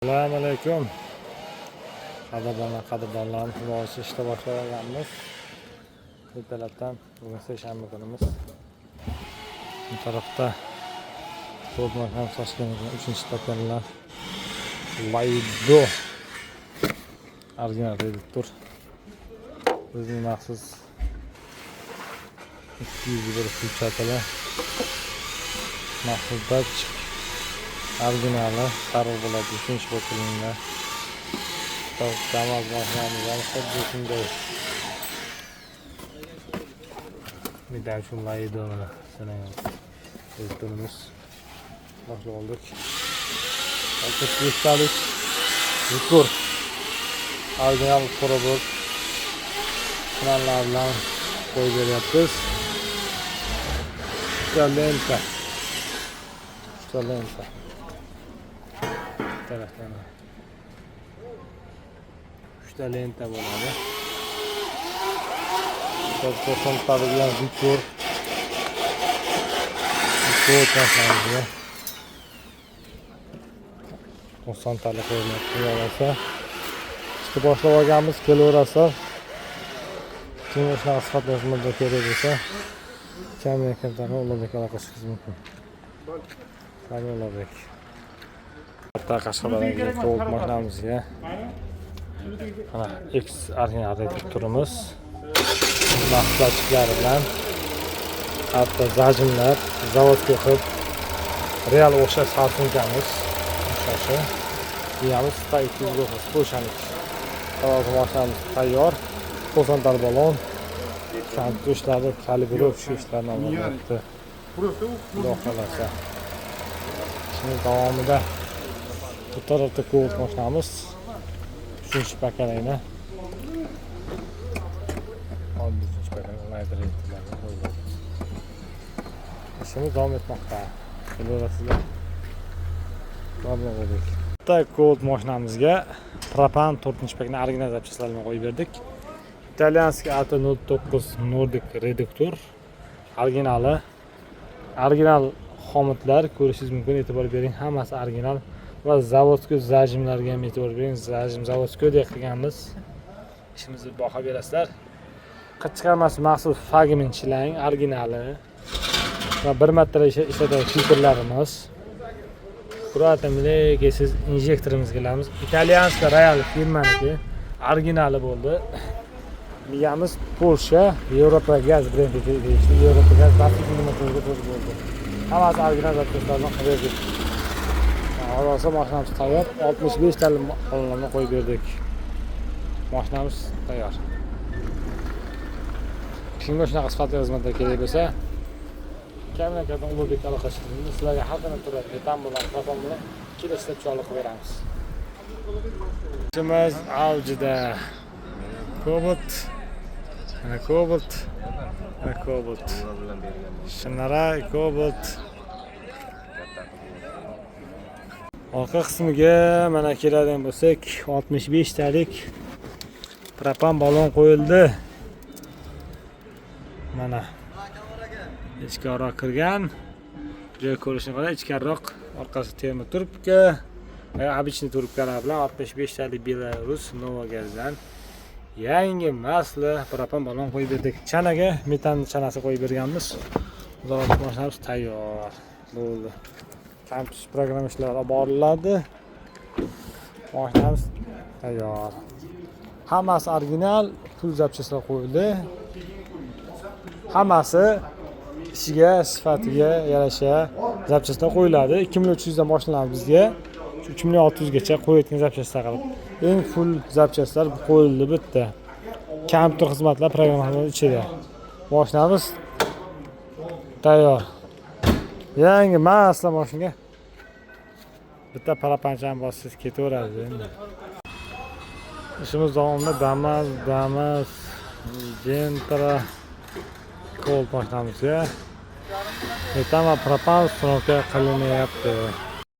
Assalomu alaykum. Qadrdonlarimiz xulosa ishla boshlaganmiz. Ertalabdan bugun seshanba kunimiz. Bu tarafda To'rtmoq ham Toshkentning 3-stakanlar Laydo original redaktor. Bizning maxsus 201 hujjatlar maxsus datchik originali qaror bo'ladi. 3-bokilinlar Damas mashinamiz ham xuddi shunday. Midam shu Laydo mana sanaymiz. Redaktorimiz boshliq oldik. 65 talik rekord original probot kanallar bilan qo'yib beryapmiz. Lenta. Tarafdan 3 ta lenta bo'ladi. 90 talik bilan rekord. Rekord 90 talik qo'yilmoqda. Ishni boshlab olganmiz, kelaverasa. Kimga shunaqa sifatlar kerak bo'lsa, kamdan Ulug'bek aloqa qilishingiz mumkin. Ulug'bek. Hatta Qashqadaryodagi qo'l mashinamizga mana X original redaktorimiz mahsulotlari bilan hatto zajimlar zavodga qilib real o'xshash salsinkamiz o'xshashi deyamiz. 209 qo'shalik to'g'ri mashinamiz tayyor. 90 tal balon kampir ishlari, kalibrovka ishlarini olmoqda. Xudo xolasa. Shuni davomida bu tarafda ko'p mashinamiz 3-pakalini oddiy 3-pakalini ishimiz davom etmoqda. Ko'rasizlar. Bitta Colt mashinamizga propan 4-pakni original zapchastlarini qo'yib berdik. Italyanskiy AT09 Nordic redaktor original xomutlar ko'rishingiz mumkin. E'tibor bering, hammasi original va zavodskiy zajimlarga ham e'tibor bering. Zajim zavodskiydek qilganmiz. Ishimizni baho berasizlar. Qichqarmas maxsus fragment ishlang, originali va bir marta ishlaydigan filtrlarimiz. Kuratamlek siz injektorimiz kelamiz. Italyanskiy Royal firmaniki originali bo'ldi. Miyamiz Polsha, Yevropa gaz brendiga tegishli. Yevropa gaz dastlabki motorga bo'ldi. Hammasi original zapchastlardan qilib berdik. Hozir mashinamiz tayyor. 65 tal balonni qo'yib berdik. Mashinamiz tayyor. Kimga shunaqa sifatli xizmatlar kerak bo'lsa, kamdan Ulug'bek aloqa qilishingiz sizlarga har kuni turadi. Metan bilan, propan bilan kelishib chiqib beramiz. Ishimiz avjida. Cobalt. Mana Cobalt. Shinara Cobalt. Orqa qismiga mana keladigan bo'lsak, 65 talik propan balon qo'yildi. Mana ichkariroq kirgan. Joy ko'rishni qarang, ichkariroq orqasi terma turibdi. Обычный turibkalar bilan 65 talik Belarus Novogazdan yangi masla propan balon qo'yib berdik. Chanaga metan chanasi qo'yib berganmiz. Zavod mashinamiz tayyor bo'ldi. Kompyuter program ishlari olib boriladi. Mashinamiz tayyor. Hammasi original, pul zapchastlar qo'yildi. Hammasi ishiga, sifatiga yarasha zapchastlar qo'yiladi. 2300 dan boshlanadi bizga. 3600 gacha qo'yayotgan zapchastlar qilib. Eng full zapchastlar qo'yildi bitta. Kompyuter xizmatlar programmalar ichida. Mashinamiz tayyor. Yangi masla mashinaga bitta parapanchani bossiz ketaveradi endi. Ishimiz davomida Damas Gentra Colt mashinamizga metan va propan uстановка qilinyapti.